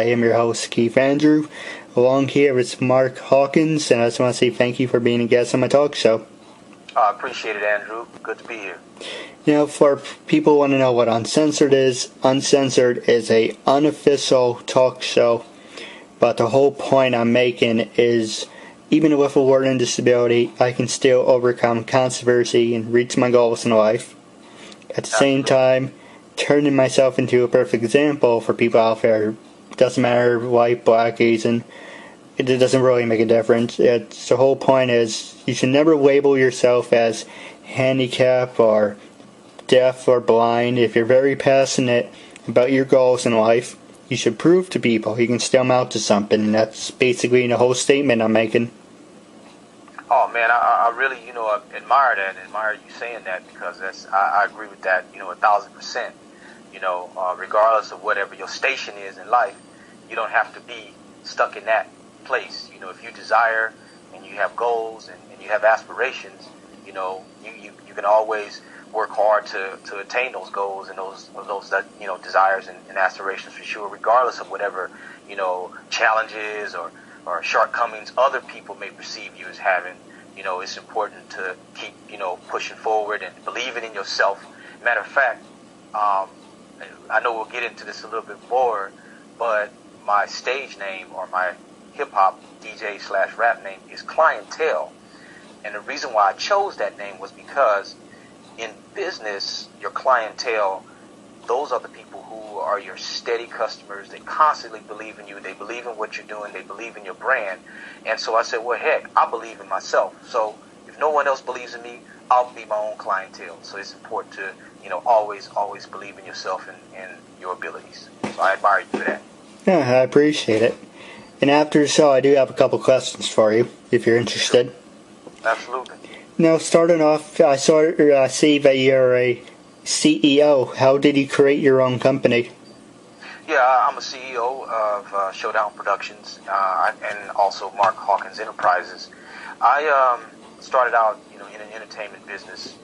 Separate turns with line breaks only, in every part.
I am your host, Keith Andrew. Along here is Marq Hawkins, and I just want to say thank you for being a guest on my talk show.
I appreciate it, Andrew. Good to be here.
You know, for people who want to know what Uncensored is a unofficial talk show, but the whole point I'm making is even with a learning disability, I can still overcome controversy and reach my goals in life. At the same time, turning myself into a perfect example for people out there. It doesn't matter white, black, Asian. It doesn't really make a difference. The whole point is you should never label yourself as handicapped or deaf or blind. If you're very passionate about your goals in life, you should prove to people you can still amount to something. And that's basically the whole statement I'm making.
Oh man, I really, admire that and admire you saying that, because I agree with that, 1,000%. Regardless of whatever your station is in life, you don't have to be stuck in that place. If you desire and you have goals and you have aspirations, you can always work hard to attain those goals and those desires and aspirations for sure, regardless of whatever, challenges or shortcomings other people may perceive you as having. It's important to keep, pushing forward and believing in yourself. Matter of fact, I know we'll get into this a little bit more, but my stage name or my hip-hop DJ/rap name is Clientele. And the reason why I chose that name was because in business, your clientele, those are the people who are your steady customers. They constantly believe in you. They believe in what you're doing. They believe in your brand. And so I said, well, heck, I believe in myself. So if no one else believes in me, I'll be my own clientele. So it's important to, always believe in yourself and your abilities. So I admire you for that.
Yeah, I appreciate it. And after the show, I do have a couple questions for you, if you're interested.
Sure. Absolutely.
Now, starting off, I see that you're a CEO. How did you create your own company?
Yeah, I'm a CEO of Showdown Productions and also Marq Hawkins Enterprises. I started out, in an entertainment business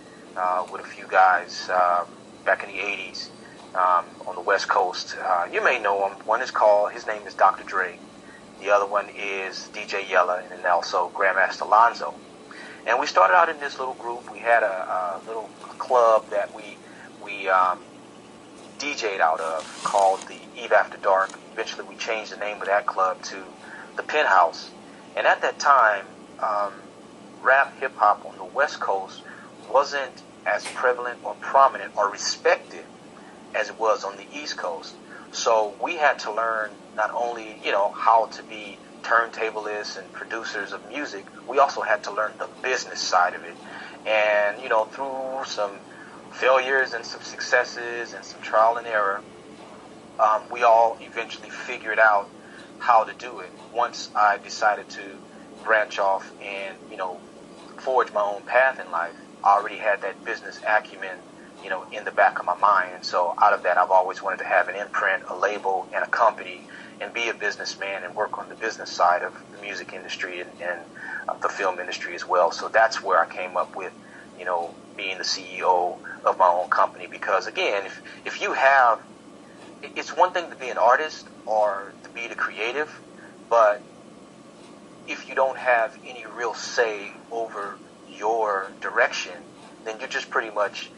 with a few guys back in the 80s on the West Coast. You may know him. His name is Dr. Dre. The other one is DJ Yella, and then also Grandmaster Lonzo. And we started out in this little group. We had a little club that we DJ'd out of called the Eve After Dark. Eventually we changed the name of that club to the Penthouse. And at that time, rap hip-hop on the West Coast wasn't as prevalent or prominent or respected as it was on the East Coast. So we had to learn not only, how to be turntablists and producers of music, we also had to learn the business side of it. And, through some failures and some successes and some trial and error, we all eventually figured out how to do it. Once I decided to branch off and, forge my own path in life, I already had that business acumen, in the back of my mind. And so out of that, I've always wanted to have an imprint, a label, and a company, and be a businessman and work on the business side of the music industry and the film industry as well. So that's where I came up with, being the CEO of my own company. Because again, if you have, it's one thing to be an artist or to be the creative, but if you don't have any real say over your direction, then you're just pretty much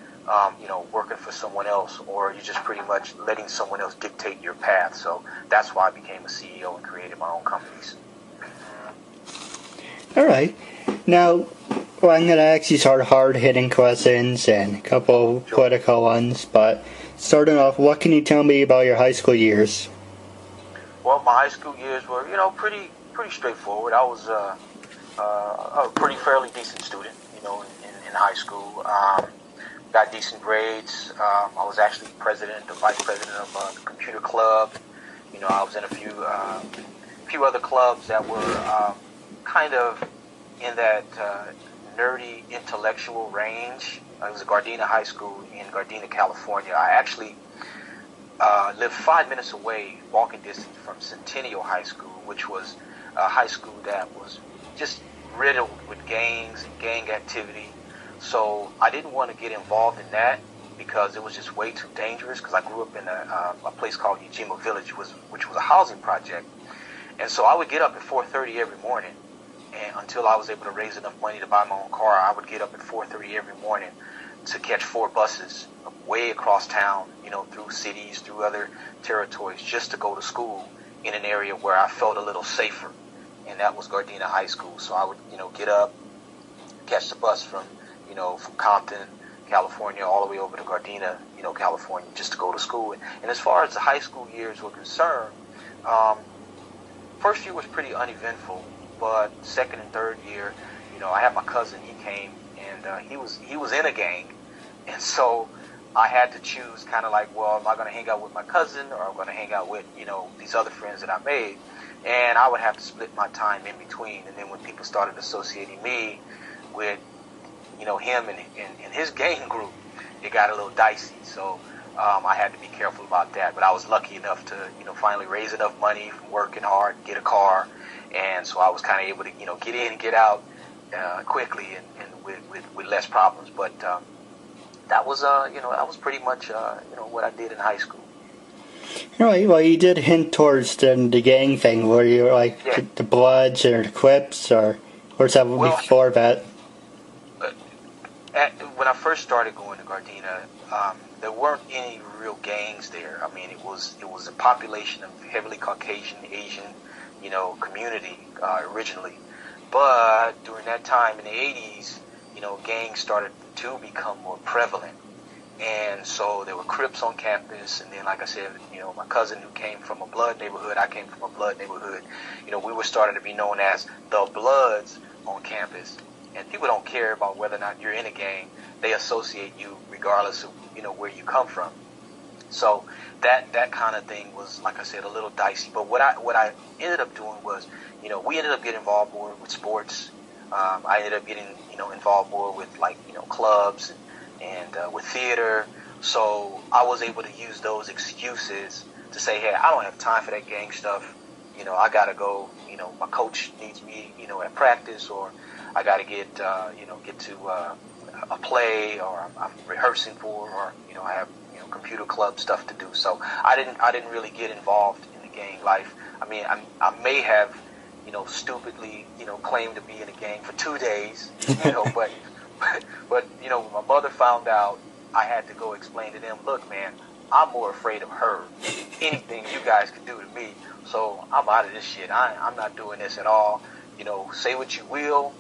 working for someone else, or you're just pretty much letting someone else dictate your path. So that's why I became a CEO and created my own companies.
All right. Now, I'm going to ask you sort of hard-hitting questions and a couple political ones, but starting off, what can you tell me about your high school years?
Well, my high school years were, pretty straightforward. I was a pretty fairly decent student, in high school. Got decent grades. I was actually the vice president of the computer club. I was in a few other clubs that were kind of in that nerdy intellectual range. It was Gardena High School in Gardena, California. I actually lived 5 minutes away, walking distance from Centennial High School, which was a high school that was just riddled with gangs and gang activity. So I didn't want to get involved in that. because it was just way too dangerous. Because I grew up in a place called Ujima Village, which was a housing project, and so I would get up at 4:30 every morning, and until I was able to raise enough money to buy my own car, I would get up at 4:30 every morning to catch 4 buses way across town, through cities, through other territories, just to go to school in an area where I felt a little safer, and that was Gardena High School. So I would, get up, catch the bus from Compton, California, all the way over to Gardena, California, just to go to school. And as far as the high school years were concerned, first year was pretty uneventful, but second and third year, I had my cousin. He came, and he was in a gang, and so I had to choose kind of like, well, am I going to hang out with my cousin, or am I going to hang out with, these other friends that I made? And I would have to split my time in between. And then when people started associating me with, him and his gang group, it got a little dicey. So I had to be careful about that. But I was lucky enough to, finally raise enough money from working hard, get a car. And so I was kind of able to, get in and get out quickly and with less problems. But that was pretty much, what I did in high school.
Well, you did hint towards the gang thing. Were you like the Bloods or the Crips, or was that before that?
When I first started going to Gardena, there weren't any real gangs there. I mean, it was a population of heavily Caucasian, Asian, community originally. But during that time in the 80s, gangs started to become more prevalent. And so there were Crips on campus, and then, like I said, my cousin who came from a Blood neighborhood, I came from a Blood neighborhood. We were starting to be known as the Bloods on campus. And people don't care about whether or not you're in a gang. They associate you regardless of, where you come from. So that kind of thing was, like I said, a little dicey. But what I ended up doing was, we ended up getting involved more with sports. I ended up getting, involved more with, clubs and with theater. So I was able to use those excuses to say, hey, I don't have time for that gang stuff. I got to go, my coach needs me, at practice, or I got to get to a play, or I'm rehearsing for, or, I have, computer club stuff to do. So I didn't really get involved in the gang life. I mean, I may have, stupidly, claimed to be in a gang for 2 days, but when my mother found out, I had to go explain to them, look, man, I'm more afraid of her. Anything you guys can do to me, so I'm out of this shit. I'm not doing this at all. Say what you will.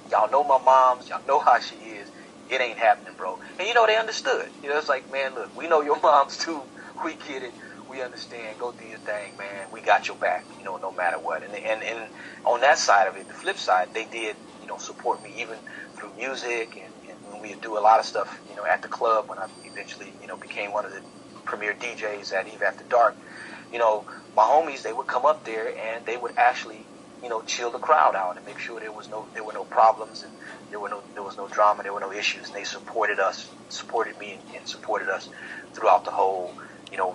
Y'all know my mom's. Y'all know how she is. It ain't happening, bro. And, they understood. It's like, man, look, we know your moms, too. We get it. We understand. Go do your thing, man. We got your back, no matter what. And on that side of it, the flip side, they did, support me even through music, and when we would do a lot of stuff, at the club when I eventually, became one of the premier DJs at Eve After Dark. My homies, they would come up there and they would actually, chill the crowd out and make sure there were no problems, and there was no drama, there were no issues. And they supported me and supported us throughout the whole,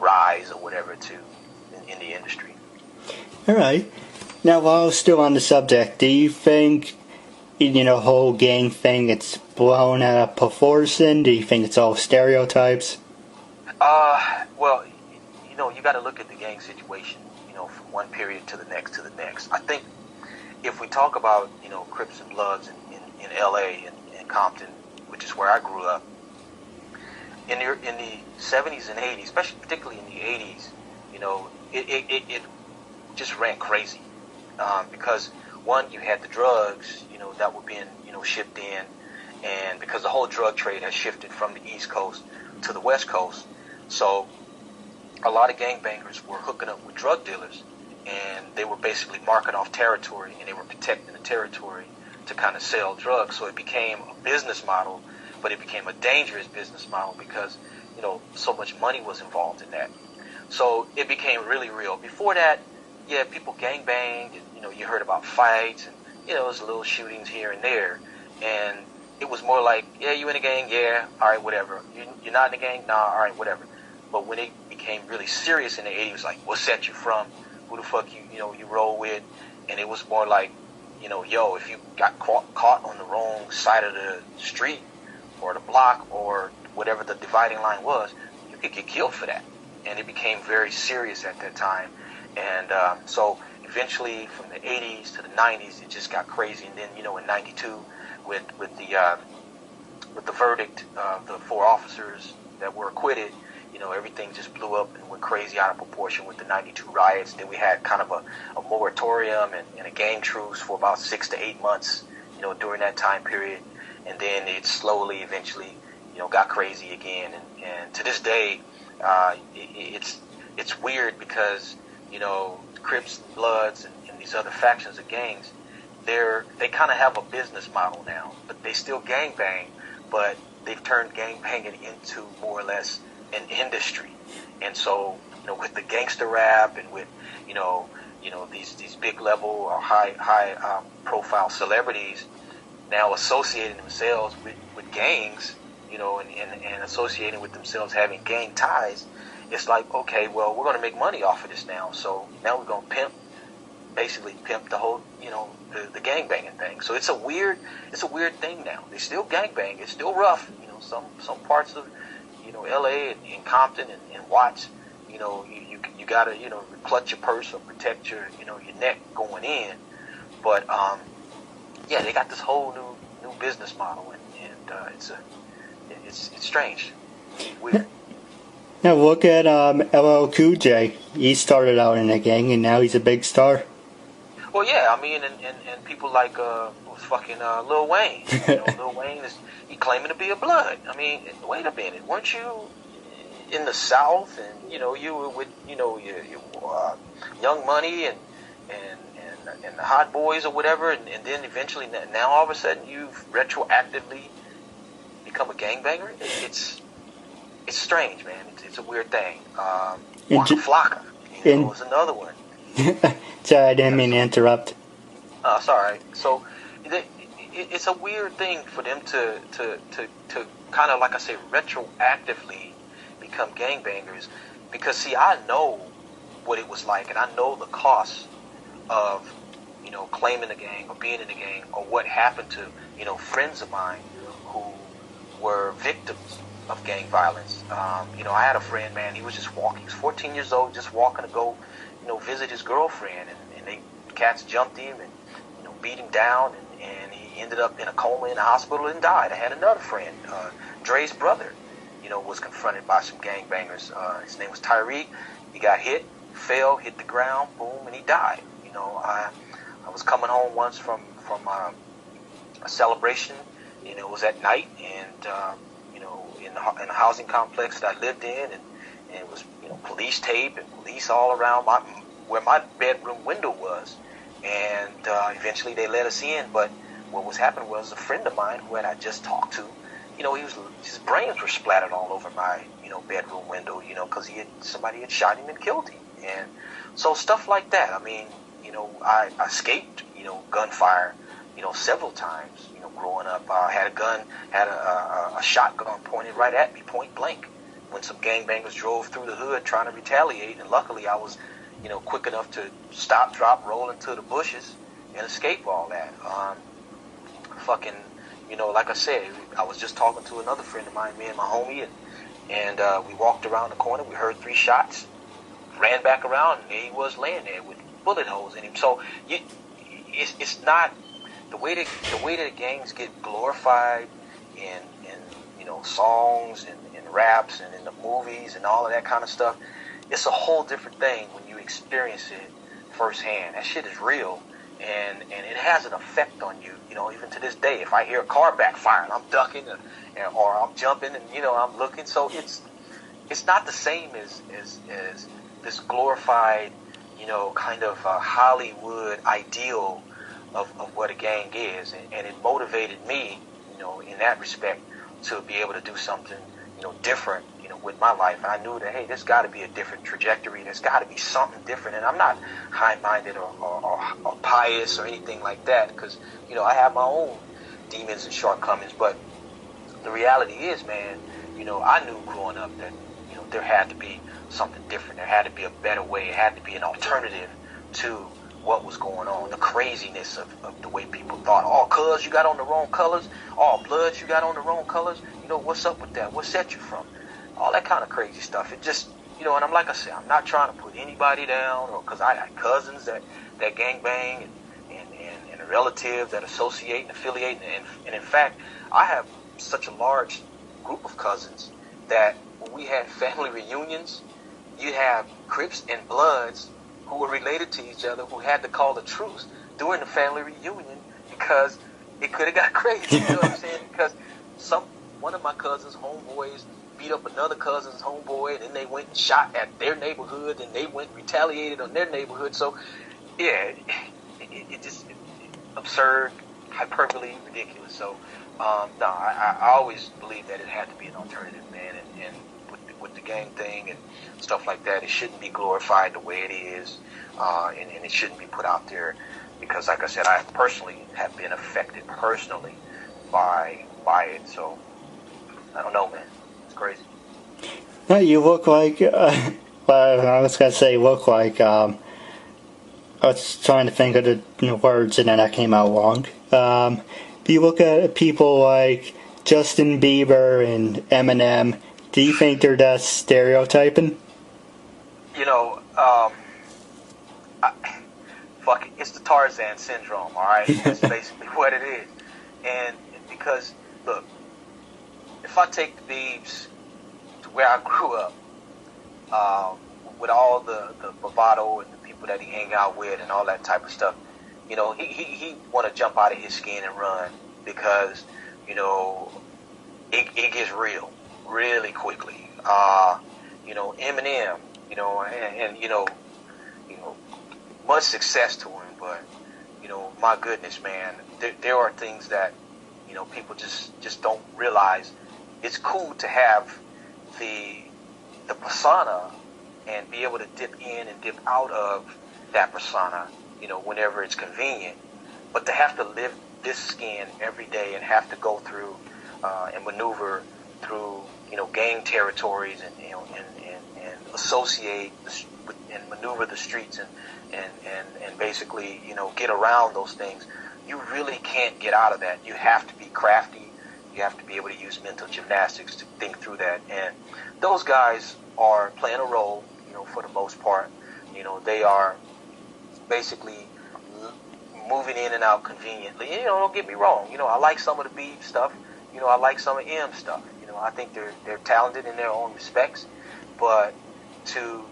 rise or whatever in the industry.
All right. Now, while still on the subject, do you think, whole gang thing, it's blown out of proportion? Do you think it's all stereotypes?
Well, you got to look at the gang situation, from one period to the next. I think if we talk about, Crips and Bloods in L.A. and Compton, which is where I grew up, in the 70s and 80s, especially particularly in the 80s, it just ran crazy, because one, you had the drugs, that were being, shipped in, and because the whole drug trade has shifted from the East Coast to the West Coast, so a lot of gangbangers were hooking up with drug dealers, and they were basically marking off territory, and they were protecting the territory to kind of sell drugs. So it became a business model, but it became a dangerous business model because, so much money was involved in that. So it became really real. Before that, yeah, people gangbanged, and, you heard about fights, and, there was little shootings here and there. And it was more like, yeah, you in a gang? Yeah, all right, whatever. You're not in a gang? Nah, all right, whatever. But when it became really serious in the 80s, it was like, what set you from? Who the fuck you roll with? And it was more like, if you got caught on the wrong side of the street or the block or whatever the dividing line was, you could get killed for that. And it became very serious at that time. And so eventually from the 80s to the 90s, it just got crazy. And then, in 92, with the verdict of the 4 officers that were acquitted, everything just blew up and went crazy out of proportion with the 92 riots. Then we had kind of a moratorium and a gang truce for about 6 to 8 months, during that time period. And then it slowly, eventually, got crazy again. And to this day, it's weird because, Crips, Bloods, and these other factions of gangs, they kind of have a business model now, but they still gangbang, but they've turned gangbanging into more or less an industry. And so, with the gangster rap and with, these big level or high profile celebrities now associating themselves with gangs, and associating with themselves having gang ties, it's like, okay, well, we're going to make money off of this now. So now we're going to basically pimp the whole, the gangbanging thing. So it's a weird thing now. They still gangbang. It's still rough. Some parts of, LA and Compton and Watts, you got to, clutch your purse or protect your, your neck going in. But, yeah, they got this whole new business model, and it's strange. It's weird.
Now look at LL Cool J. He started out in a gang, and now he's a big star.
Well, yeah, I mean, and people like fucking Lil Wayne. Lil Wayne he claiming to be a Blood. I mean, wait a minute, weren't you in the South, and you were with your Young Money and the Hot Boys or whatever, and then eventually now all of a sudden you've retroactively become a gangbanger? It's strange, man. It's a weird thing. Waka Flocka, is another one.
Sorry, I didn't mean to interrupt.
Sorry. So it's a weird thing for them to kind of, like I say, retroactively become gangbangers, because see, I know what it was like, and I know the cost of claiming a gang or being in a gang, or what happened to friends of mine who were victims of gang violence. I had a friend, man, he was 14 years old, just walking to go, visit his girlfriend, and they cats jumped him and, beat him down, and he ended up in a coma in the hospital and died. I had another friend, Dre's brother, was confronted by some gangbangers. His name was Tyreek. He got hit, fell, hit the ground, boom, and he died. I was coming home once from a celebration, it was at night, and in the housing complex that I lived in, and it was police tape and police all around where my bedroom window was, and eventually they let us in. But what was happening was a friend of mine who I just talked to, his brains were splattered all over my bedroom window, because somebody had shot him and killed him. And so stuff like that. I mean, I escaped gunfire several times growing up. I had a shotgun pointed right at me, point blank, when some gangbangers drove through the hood trying to retaliate, and luckily I was quick enough to stop, drop, roll into the bushes and escape all that. Like I said, I was just talking to another friend of mine, me and my homie, and we walked around the corner. We heard 3 shots, ran back around, and there he was laying there with bullet holes in him. So it's not the way that gangs get glorified in songs and raps and in the movies and all of that kind of stuff. It's a whole different thing when you experience it firsthand. That shit is real, and it has an effect on you. Even to this day, if I hear a car backfiring, I'm ducking or I'm jumping, and I'm looking. So it's not the same as this glorified kind of Hollywood ideal of what a gang is, and it motivated me in that respect to be able to do something different with my life. And I knew that, hey, there's got to be a different trajectory. There's got to be something different. And I'm not high-minded or pious or anything like that, because I have my own demons and shortcomings. But the reality is, man, I knew growing up that there had to be something different. There had to be a better way. It had to be an alternative to what was going on, the craziness of the way people thought. Oh, cuz, you got on the wrong colors. Oh, Bloods, you got on the wrong colors. What's up with that? What set you from? All that kind of crazy stuff. It just, and I'm like I said, I'm not trying to put anybody down, or because I got cousins that gangbang and relatives that associate and affiliate. And in fact, I have such a large group of cousins that when we had family reunions, you have Crips and Bloods who were related to each other who had to call the truce during the family reunion because it could have got crazy. You know what I'm saying? Because one of my cousins' homeboys beat up another cousin's homeboy, and then they went and shot at their neighborhood, and they went and retaliated on their neighborhood. So, yeah, it just absurd, hyperbole, ridiculous. So, no, I always believed that it had to be an alternative, man, and with the gang thing and stuff like that, it shouldn't be glorified the way it is, and it shouldn't be put out there because, like I said, I personally have been affected personally by it. So, I don't know, man. It's crazy.
No, you look like, I was going to say look like, I was trying to think of the words and then that came out wrong. If you look at people like Justin Bieber and Eminem, do you think they're that stereotyping?
Fuck it. It's the Tarzan syndrome, all right? That's basically what it is. And because, look, if I take the Biebs to where I grew up, with all the bravado and the people that he hang out with and all that type of stuff, he want to jump out of his skin and run because, it gets real really quickly. Eminem, and much success to him, but my goodness, man, there are things that people just don't realize. It's cool to have the persona and be able to dip in and dip out of that persona, whenever it's convenient, but to have to live this skin every day and have to go through and maneuver through gang territories and associate and maneuver the streets and basically get around those things. You really can't get out of that. You have to be crafty. You have to be able to use mental gymnastics to think through that. And those guys are playing a role, for the most part. They are basically moving in and out conveniently. Don't get me wrong. I like some of the Beeb stuff. I like some of M stuff. I think they're talented in their own respects. But to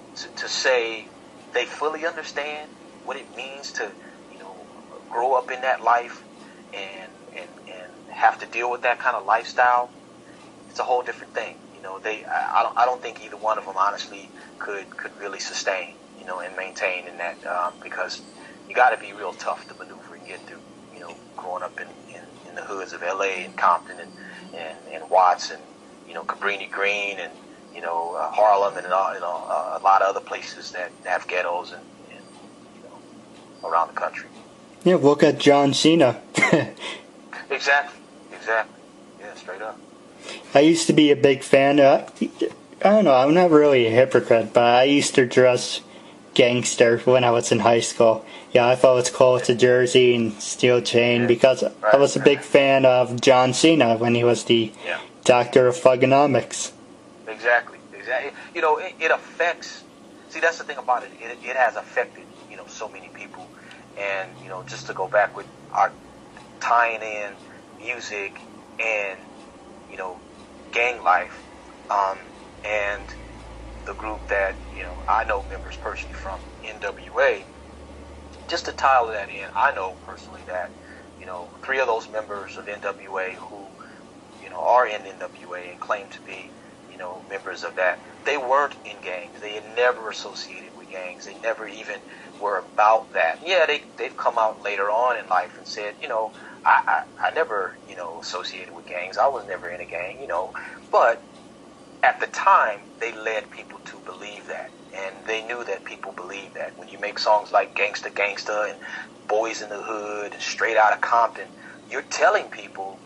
say they fully understand what it means to, grow up in that life and have to deal with that kind of lifestyle, it's a whole different thing. I don't think either one of them honestly could really sustain, and maintain in that, because you got to be real tough to maneuver and get through, growing up in the hoods of LA and Compton and Watts and, Cabrini Green and, Harlem and a lot of other places that have ghettos and around the country.
Yeah, look at John Cena.
Exactly. Yeah, straight up.
I used to be a big fan. I don't know, I'm not really a hypocrite, but I used to dress gangster when I was in high school. Yeah, I thought it was cool to jersey and steel chain because I was a big fan of John Cena when he was the doctor of thugonomics.
Exactly. It affects. See, that's the thing about it. It has affected, so many people. And, just to go back with our tying in music and, gang life, and the group that, I know members personally from NWA, just to tie all of that in, I know personally that, 3 of those members of NWA who, are in NWA and claim to be, members of that, they weren't in gangs. They had never associated with gangs. They never even were about that. Yeah, they've come out later on in life and said, I never, associated with gangs. I was never in a gang, but at the time, they led people to believe that. And they knew that people believed that. When you make songs like Gangsta Gangsta and Boys in the Hood and Straight Outta Compton, you're telling people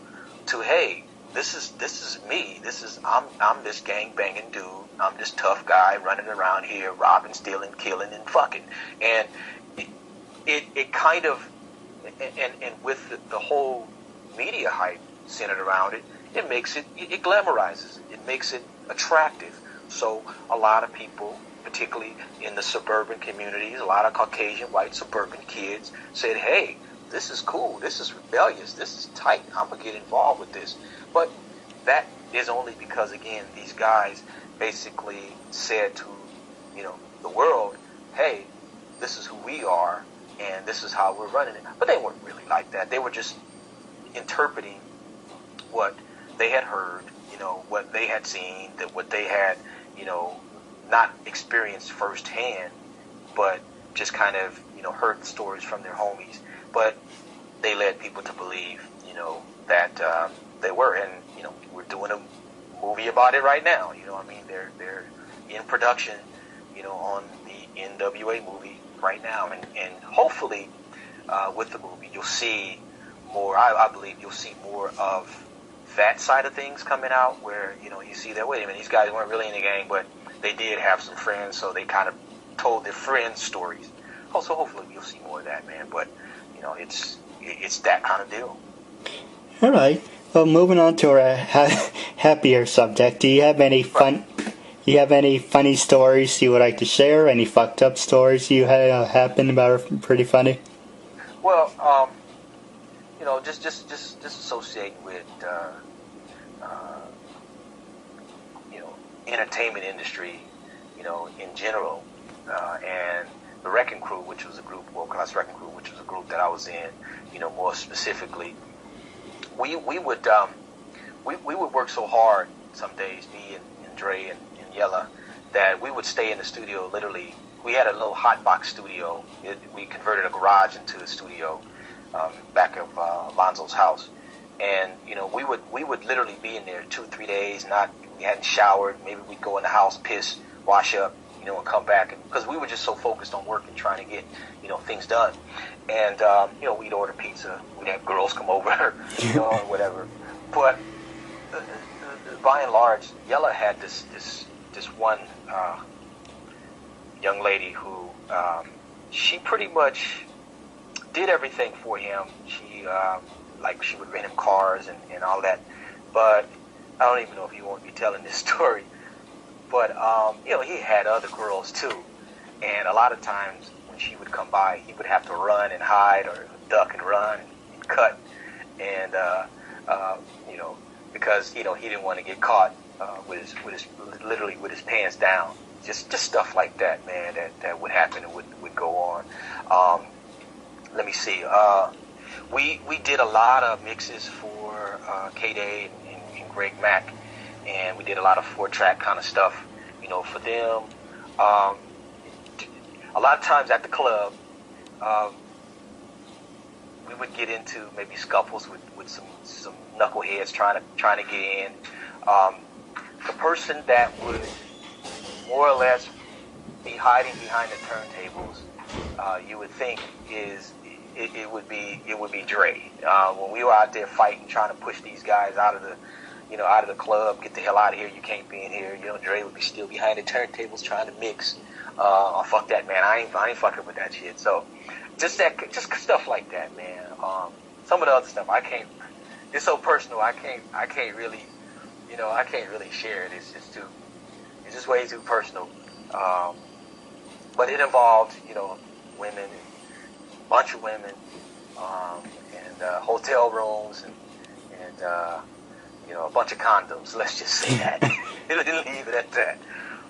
to, hey, this is me. I'm this gang banging dude. I'm this tough guy running around here, robbing, stealing, killing, and fucking. And it kind of, and with the whole media hype centered around it, it makes it glamorizes it. It makes it attractive. So a lot of people, particularly in the suburban communities, a lot of Caucasian white suburban kids said, hey, this is cool, this is rebellious, this is tight, I'm going to get involved with this. But that is only because, again, these guys basically said to, the world, hey, this is who we are, and this is how we're running it. But they weren't really like that. They were just interpreting what they had heard, what they had seen, that what they had, not experienced firsthand, but just kind of, heard the stories from their homies. But they led people to believe, that they were, and we're doing a movie about it right now. They're in production, on the NWA movie right now, and hopefully with the movie you'll see more. I believe you'll see more of that side of things coming out, where you see that, wait a minute, these guys weren't really in the gang, but they did have some friends, so they kind of told their friends' stories. So hopefully you'll see more of that, man. But it's that kind of deal.
All right. Well, moving on to our happier subject. Do you have any fun? Do you have any funny stories you would like to share? Any fucked up stories you had happen that are pretty funny?
Well, just associating with entertainment industry, in general, and the Wrecking Crew, which was a group, World Class Wrecking Crew, which was a group that I was in, more specifically. We would work so hard some days, me and Dre and Yella, that we would stay in the studio. Literally, we had a little hot box studio. We converted a garage into a studio back of Alonzo's house, and we would literally be in there 2-3 days. We hadn't showered. Maybe we'd go in the house, piss, wash up, and come back, because we were just so focused on work and trying to get things done. And we'd order pizza. We'd have girls come over, or whatever. But by and large, Yella had this one young lady who she pretty much did everything for him. She she would rent him cars and all that. But I don't even know if you want me telling this story. But he had other girls too, and a lot of times when she would come by, he would have to run and hide, or duck and run and cut, and because he didn't want to get caught with his pants down. Just stuff like that, man. That would happen and would go on. Let me see. We did a lot of mixes for K-Day and Greg Mack, and we did a lot of 4-track kind of stuff, for them. A lot of times at the club, we would get into maybe scuffles with some knuckleheads trying to get in. The person that would more or less be hiding behind the turntables, you would think it would be Dre. When we were out there fighting, trying to push these guys out of the club, get the hell out of here, you can't be in here. Dre would be still behind the turntables trying to mix. Fuck that, man. I ain't fucking with that shit. So just stuff like that, man. Some of the other stuff I can't. It's so personal. I can't really, I can't really share it. It's just way too personal. But it involved, women, a bunch of women, and hotel rooms, and a bunch of condoms. Let's just say that. Leave it at that.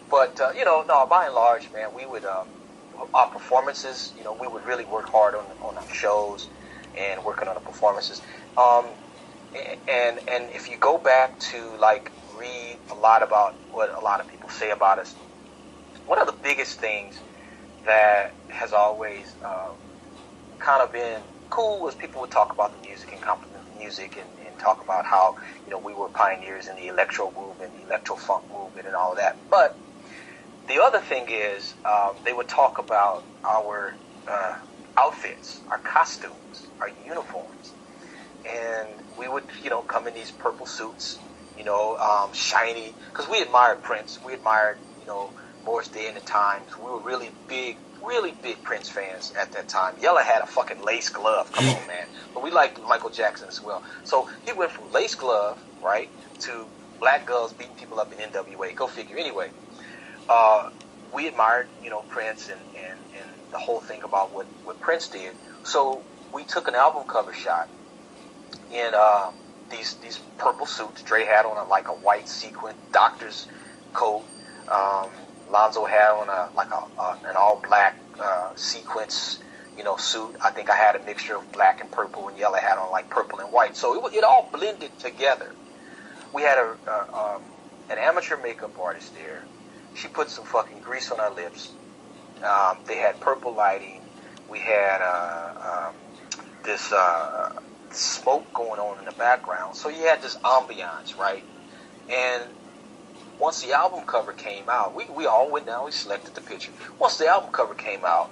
But by and large, man, we would our performances. We would really work hard on our shows and working on the performances. And if you go back to read a lot about what a lot of people say about us, one of the biggest things that has always kind of been cool was people would talk about the music and compliment the music and talk about how we were pioneers in the electro movement, the electro funk movement, and all of that. But the other thing is they would talk about our outfits, our costumes, our uniforms, and we would come in these purple suits, shiny, because we admired Prince, we admired Morris Day and the Times. We were really big really big Prince fans at that time. Yella had a fucking lace glove. Come on, man. But we liked Michael Jackson as well. So he went from lace glove, right, to black girls beating people up in NWA. Go figure. Anyway, we admired, Prince and the whole thing about what Prince did. So we took an album cover shot in these purple suits. Dre had on a white sequin doctor's coat. Lonzo had on an all black sequence, suit. I think I had a mixture of black and purple, and Yella had on purple and white. So it all blended together. We had an amateur makeup artist there. She put some fucking grease on our lips. They had purple lighting. We had this smoke going on in the background. So you had this ambiance, right? And once the album cover came out, we all went down, we selected the picture. Once the album cover came out,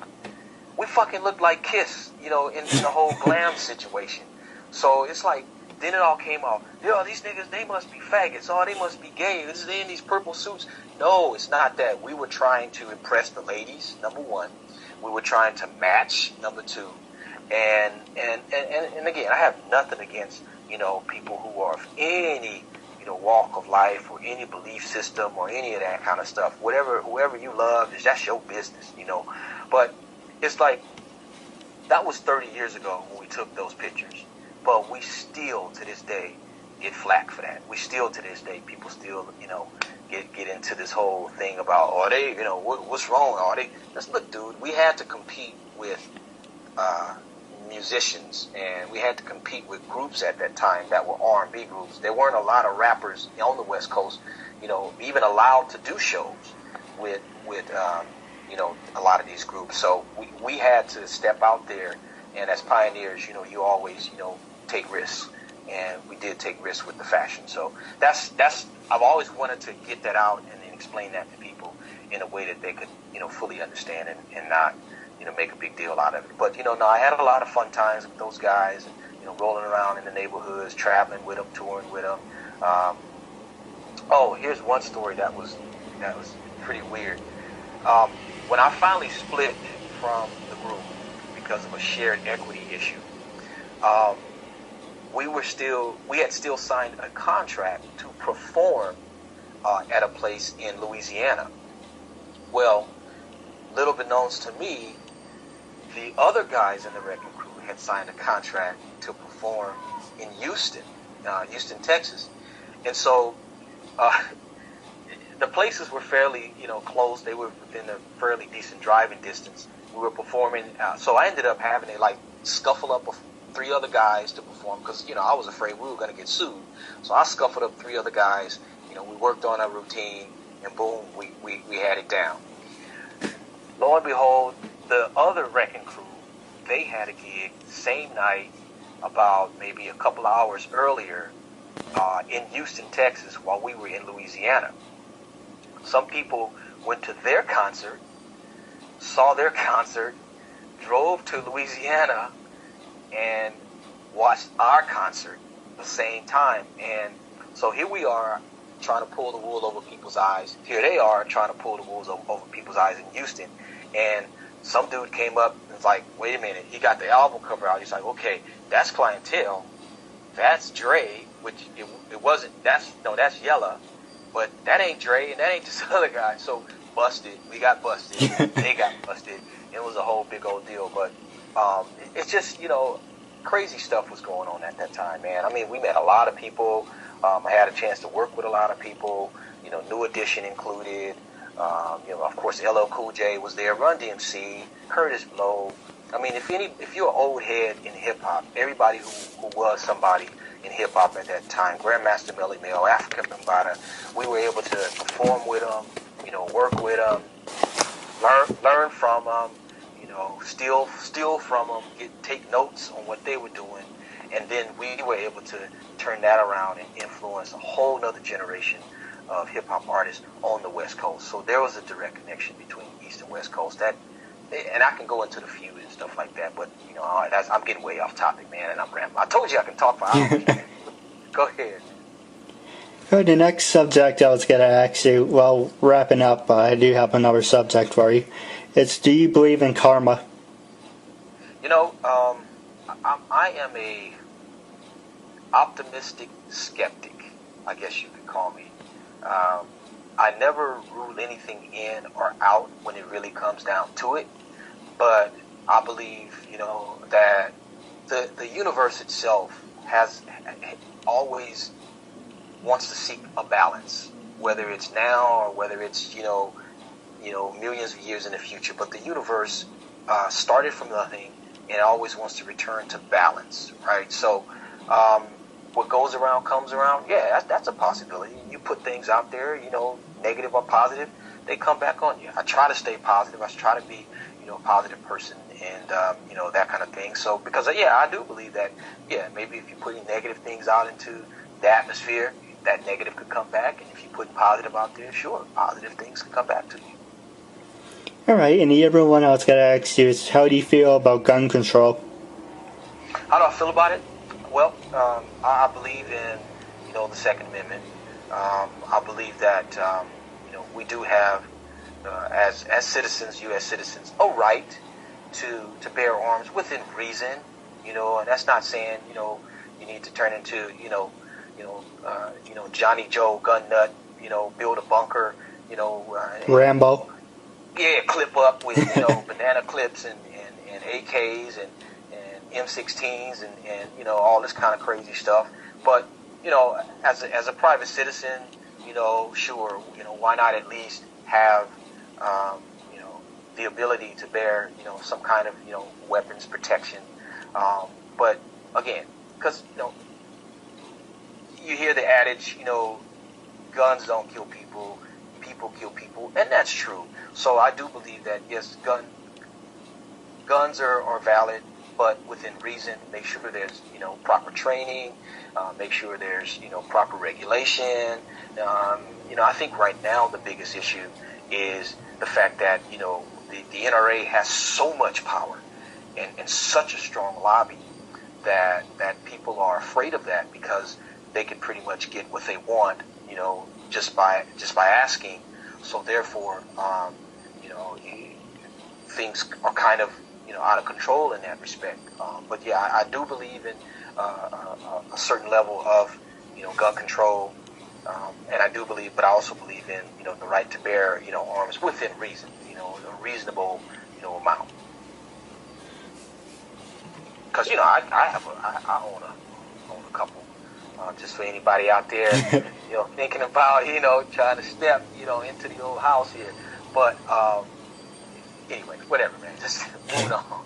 we fucking looked like Kiss, in the whole glam situation. So it's like, then it all came out. These niggas, they must be faggots. Oh, they must be gay. They in these purple suits. No, it's not that. We were trying to impress the ladies, number one. We were trying to match, number two. And again, I have nothing against, people who are of any, walk of life or any belief system or any of that kind of stuff. Whoever you love, that's your business, But it's like, that was 30 years ago when we took those pictures. But we still, to this day, get flack for that. We still, to this day, people still, get into this whole thing about, what's wrong? Let's look, dude, we had to compete with musicians, and we had to compete with groups at that time that were R&B groups. There weren't a lot of rappers on the West Coast, even allowed to do shows with a lot of these groups. So we had to step out there, and as pioneers, you always, take risks, and we did take risks with the fashion. So that's I've always wanted to get that out and then explain that to people in a way that they could, fully understand and not, make a big deal out of it. But, no, I had a lot of fun times with those guys, and, rolling around in the neighborhoods, traveling with them, touring with them. Here's one story that was pretty weird. When I finally split from the group because of a shared equity issue, we had still signed a contract to perform at a place in Louisiana. Well, little beknownst to me, the other guys in the wrecking crew had signed a contract to perform in Houston, Texas. And so the places were fairly, close. They were within a fairly decent driving distance. We were performing. So I ended up having to scuffle up 3 other guys to perform because, I was afraid we were going to get sued. So I scuffled up 3 other guys. We worked on our routine, and boom, we had it down. Lo and behold, the other wrecking crew, they had a gig same night, about maybe a couple hours earlier, in Houston, Texas, while we were in Louisiana. Some people went to their concert, saw their concert, drove to Louisiana, and watched our concert at the same time. And so here we are trying to pull the wool over people's eyes. Here they are trying to pull the wool over people's eyes in Houston. And some dude came up and was like, wait a minute, he got the album cover out. He's like, okay, that's Clientele. That's Dre, which it wasn't. That's Yella. But that ain't Dre, and that ain't this other guy. So busted. We got busted. They got busted. It was a whole big old deal. But it's just, crazy stuff was going on at that time, man. I mean, we met a lot of people. I had a chance to work with a lot of people, New Edition included. Of course, LL Cool J was there, Run DMC, Curtis Blow. I mean, if you're an old head in hip-hop, everybody who was somebody in hip-hop at that time, Grandmaster Melly Mel, African Bambaataa, we were able to perform with them, work with them, learn from them, steal from them, take notes on what they were doing, and then we were able to turn that around and influence a whole nother generation of hip-hop artists on the West Coast. So there was a direct connection between East and West Coast. And I can go into the feud and stuff like that, but I'm getting way off topic, man, and I'm rambling. I told you I can talk for hours. Go ahead.
The next subject I was going to ask you, well, wrapping up, I do have another subject for you, It's, do you believe in karma?
You know, I am a optimistic skeptic, I guess you could call me. I never rule anything in or out when it really comes down to it, but I believe, you know, that the universe itself has always wants to seek a balance, whether it's now or whether it's, you know, millions of years in the future. But the universe started from nothing and always wants to return to balance, right? So what goes around comes around. Yeah, that's a possibility. You put things out there, you know, negative or positive, they come back on you. I try to stay positive. I try to be, you know, a positive person and, you know, that kind of thing. So, because, yeah, I do believe that, yeah, maybe if you're putting negative things out into the atmosphere, that negative could come back. And if you put positive out there, sure, positive things can come back to you.
All right, and everyone else got to ask you is, how do you feel about gun control?
How do I feel about it? Well, I believe in, you know, the Second Amendment. I believe that, you know, we do have, as citizens, U.S. citizens, a right to bear arms within reason. You know, and that's not saying, you know, you need to turn into, Johnny Joe gun nut, you know, build a bunker, you know,
Rambo.
Yeah, clip up with, you know, banana clips and AKs and M16s and you know, all this kind of crazy stuff. But, you know, as a private citizen, you know, sure, you know, why not at least have, you know, the ability to bear, you know, some kind of, you know, weapons protection. But again, because, you know, you hear the adage, you know, guns don't kill people, people kill people, and that's true. So I do believe that, yes, guns are valid, but within reason. Make sure there's, you know, proper training, make sure there's, you know, proper regulation. You know, I think right now the biggest issue is the fact that, you know, the NRA has so much power and such a strong lobby that people are afraid of that, because they can pretty much get what they want, you know, just by asking. So therefore, you know, things are kind of, you know, out of control in that respect. But yeah, I do believe in a certain level of, you know, gun control, and I do believe, but I also believe in, you know, the right to bear, you know, arms within reason, you know, a reasonable, you know, amount. Because, you know, I own a couple. Just for anybody out there, you know, thinking about, you know, trying to step, you know, into the old house here. But anyway, whatever, man. Just moving on.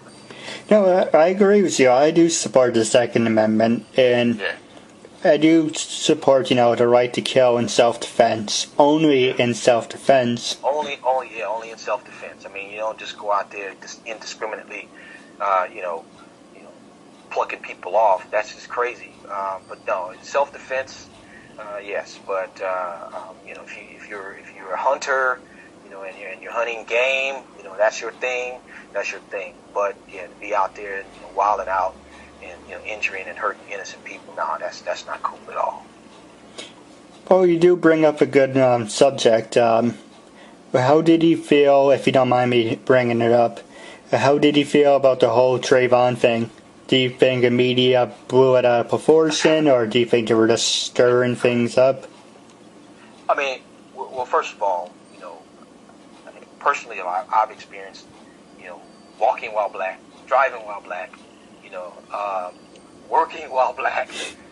No, I agree with you. I do support the Second Amendment, and
Yeah.
I do support, you know, the right to kill in self-defense. Only in self-defense.
Only in self-defense. I mean, you don't just go out there indiscriminately, you know, plucking people off. That's just crazy. But no, in self-defense, yes. But you know, if you're a hunter, you know, and you're hunting game, you know, that's your thing. That's your thing. But yeah, to be out there and, you know, wilding out and, you know, injuring and hurting innocent people, no, that's not cool at all.
Well, you do bring up a good subject. How did you feel, if you don't mind me bringing it up, how did you feel about the whole Trayvon thing? Do you think the media blew it out of proportion, or do you think they were just stirring things up?
I mean, well, first of all, you know, I mean, personally, I've experienced, you know, walking while black, driving while black, you know, working while black,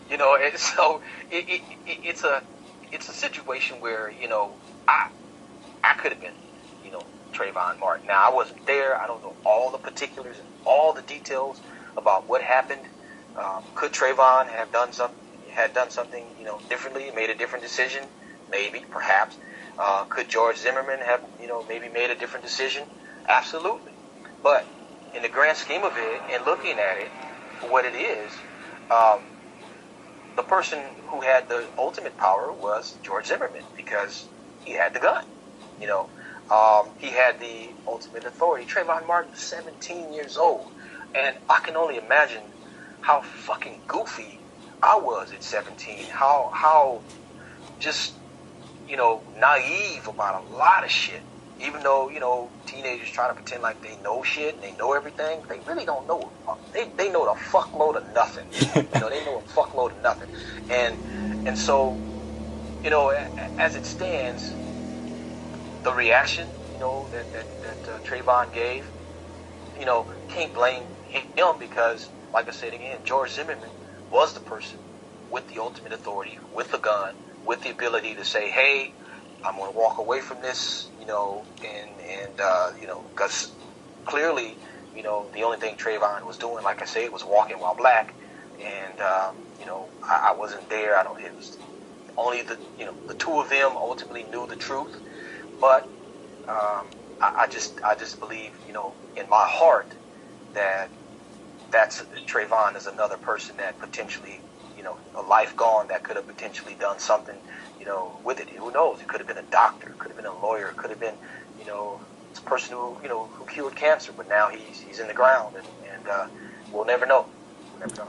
you know, and so it's a situation where, you know, I could have been, you know, Trayvon Martin. Now, I wasn't there. I don't know all the particulars and all the details about what happened. Could Trayvon have done something, you know, differently, made a different decision? Maybe, perhaps. Could George Zimmerman have, you know, maybe made a different decision? Absolutely. But in the grand scheme of it, and looking at it for what it is, the person who had the ultimate power was George Zimmerman, because he had the gun. You know, he had the ultimate authority. Trayvon Martin was 17 years old. And I can only imagine how fucking goofy I was at 17. How just, you know, naive about a lot of shit even though, teenagers try to pretend like they know shit and they know everything, they really don't know. They know a fuckload of nothing. They know a fuckload of nothing. And so, as it stands, the reaction, that Trayvon gave, can't blame him because, like I said again, George Zimmerman was the person with the ultimate authority, with the gun, with the ability to say, hey, I'm going to walk away from this, because clearly, the only thing Trayvon was doing, like I said, was walking while black, and I wasn't there. It was only the two of them ultimately knew the truth, but I just believe, in my heart that's Trayvon is another person that potentially, a life gone that could have potentially done something, with it. Who knows? It could have been a doctor, could have been a lawyer, could have been, this person who cured cancer, but now he's in the ground, and we'll never know. We'll never know.